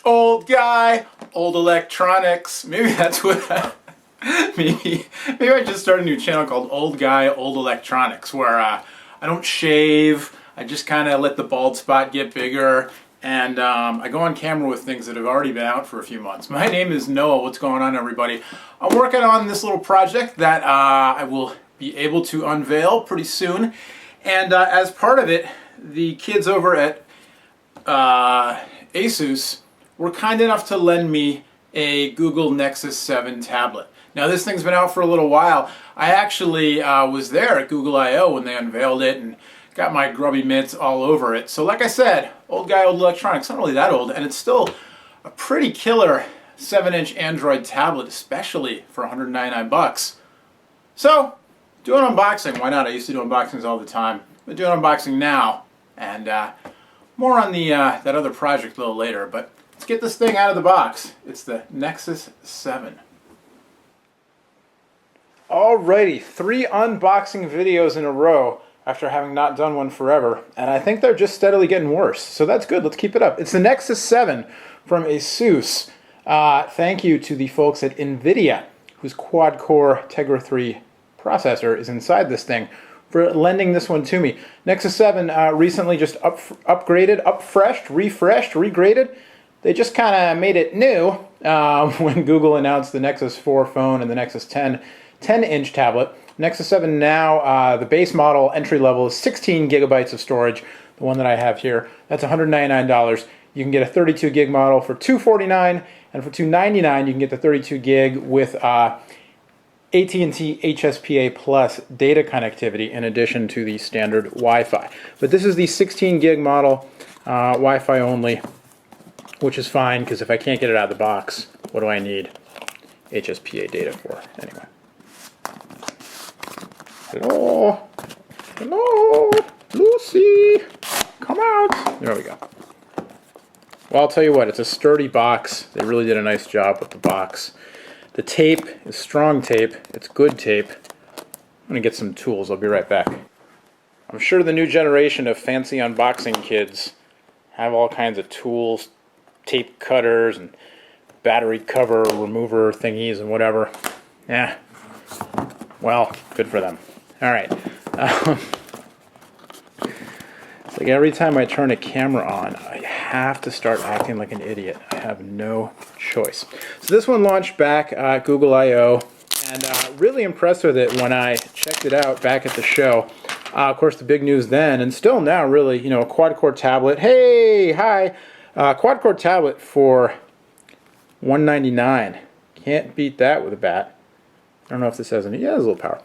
Old guy, old electronics. Maybe that's what. Maybe I just start a new channel called Old Guy, Old Electronics, where I don't shave. I just kind of let the bald spot get bigger, and I go on camera with things that have already been out for a few months. My name is Noah. What's going on, everybody? I'm working on this little project that I will be able to unveil pretty soon, and as part of it, the kids over at Asus were kind enough to lend me a Google Nexus 7 tablet. Now this thing's been out for a little while. I actually was there at Google I/O when they unveiled it and got my grubby mitts all over it. So like I said, old guy, old electronics, not really that old, and it's still a pretty killer 7-inch Android tablet, especially for 199 bucks. So, do an unboxing, why not? I used to do unboxings all the time. But do an unboxing now, and more on the that other project a little later, but let's get this thing out of the box. It's the Nexus 7. Alrighty, 3 unboxing videos in a row after having not done one forever, and I think they're just steadily getting worse, so that's good. Let's keep it up. It's the Nexus 7 from Asus. Thank you to the folks at NVIDIA, whose quad-core Tegra 3 processor is inside this thing, for lending this one to me. Nexus 7 recently just upgraded, refreshed, regraded. They just kind of made it new when Google announced the Nexus 4 phone and the Nexus 10-inch tablet. Nexus 7 now, the base model entry level is 16 gigabytes of storage. The one that I have here, that's $199. You can get a 32 gig model for $249, and for $299 you can get the 32 gig with AT&T HSPA Plus data connectivity in addition to the standard Wi-Fi. But this is the 16 gig model, Wi-Fi only, which is fine because if I can't get it out of the box, what do I need HSPA data for anyway? Hello? Hello? Lucy? Come out! There we go. Well, I'll tell you what, it's a sturdy box. They really did a nice job with the box. The tape is strong tape. It's good tape. I'm going to get some tools. I'll be right back. I'm sure the new generation of fancy unboxing kids have all kinds of tools, tape cutters, and battery cover remover thingies and whatever. Yeah. Well, good for them. All right. It's like every time I turn a camera on, I have to start acting like an idiot. I have no choice. So this one launched back at Google I/O, and really impressed with it when I checked it out back at the show. Of course, the big news then, and still now, really, you know, a quad-core tablet. Hey, hi, quad-core tablet for $199. Can't beat that with a bat. I don't know if this has any. Yeah, there's a little power.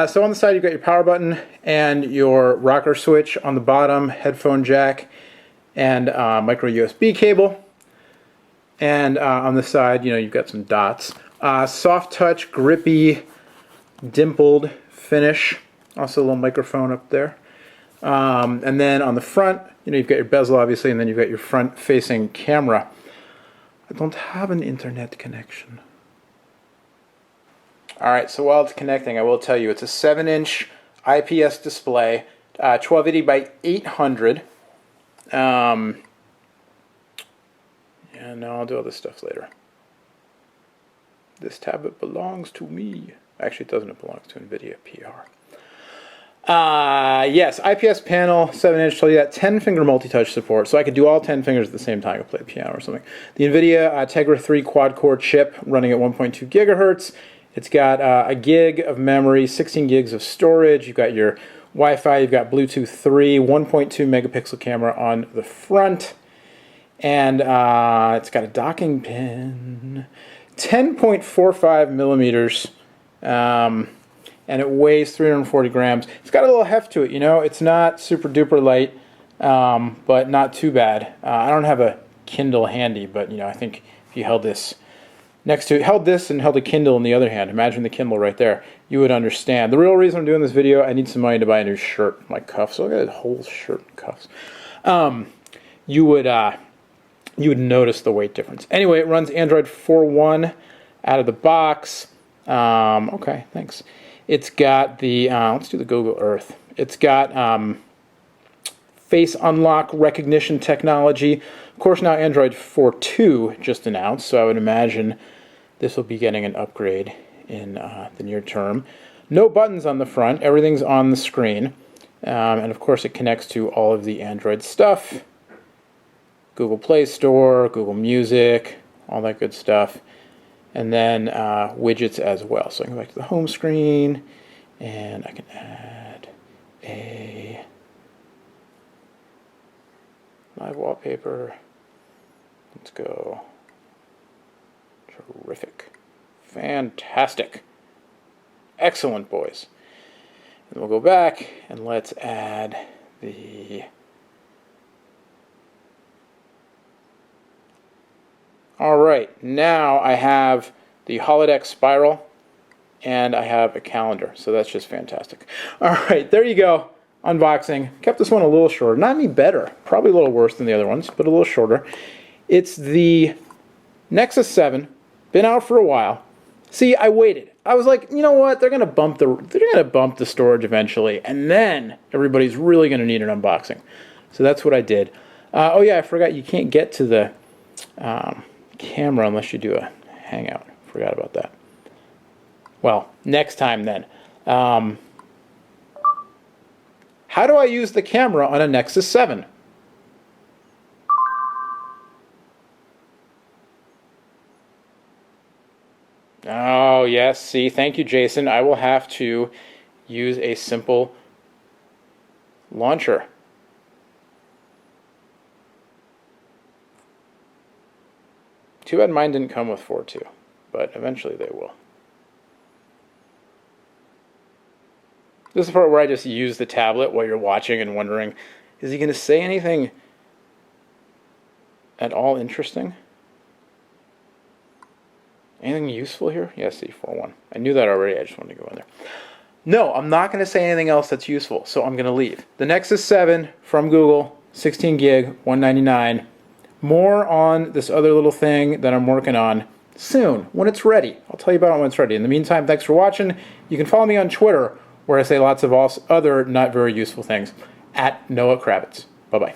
So on the side, you've got your power button and your rocker switch on the bottom, headphone jack, and micro USB cable. And on the side, you know, you've got some dots. Soft touch, grippy, dimpled finish. Also a little microphone up there. And then on the front, you know, you've got your bezel, obviously, and then you've got your front-facing camera. I don't have an internet connection. Alright, so while it's connecting, I will tell you, it's a 7-inch IPS display, 1280 by 800. Yeah, no, I'll do all this stuff later. This tablet belongs to me. Actually, it doesn't. It belongs to NVIDIA PR. Yes, IPS panel, 7-inch, told you that, 10-finger multi-touch support, so I could do all 10 fingers at the same time and play the piano or something. The NVIDIA Tegra 3 quad-core chip running at 1.2 gigahertz. It's got a gig of memory, 16 gigs of storage. You've got your Wi-Fi, you've got Bluetooth 3, 1.2 megapixel camera on the front, and it's got a docking pin, 10.45 millimeters, and it weighs 340 grams. It's got a little heft to it, you know. It's not super duper light, but not too bad. I don't have a Kindle handy, but you know, I think if you held this next to it, held this and held a Kindle in the other hand, imagine the Kindle right there, you would understand. The real reason I'm doing this video, I need some money to buy a new shirt, my cuffs. Look at that whole shirt and cuffs. You would notice the weight difference. Anyway, it runs Android 4.1 out of the box. Okay, thanks. It's got the, let's do the Google Earth. It's got face unlock recognition technology Of course, now Android 4.2 just announced, so I would imagine this will be getting an upgrade in the near term. No buttons on the front, everything's on the screen. And of course it connects to all of the Android stuff. Google Play Store, Google Music, all that good stuff. And then widgets as well. So I can go back to the home screen, and I can add a live wallpaper. Let's go. Terrific. Fantastic. Excellent, boys. And we'll go back and let's add the... Alright, now I have the holodeck spiral and I have a calendar, so that's just fantastic. Alright, there you go. Unboxing. Kept this one a little shorter. Not any better. Probably a little worse than the other ones, but a little shorter. It's the Nexus 7. Been out for a while. See, I waited. I was like, you know what? They're gonna bump the storage eventually, and then everybody's really gonna need an unboxing. So that's what I did. Oh yeah, I forgot you can't get to the camera unless you do a hangout. Forgot about that. Well, next time then. How do I use the camera on a Nexus 7? Oh, yes, see, thank you, Jason. I will have to use a simple launcher. Too bad mine didn't come with 4.2, but eventually they will. This is the part where I just use the tablet while you're watching and wondering, is he going to say anything at all interesting? Anything useful here? Yes, C41. I knew that already. I just wanted to go in there. No, I'm not going to say anything else that's useful, so I'm going to leave. The Nexus 7 from Google, 16 gig, $199. More on this other little thing that I'm working on soon, when it's ready. I'll tell you about it when it's ready. In the meantime, thanks for watching. You can follow me on Twitter, where I say lots of other not very useful things, @Noah Kravitz. Bye-bye.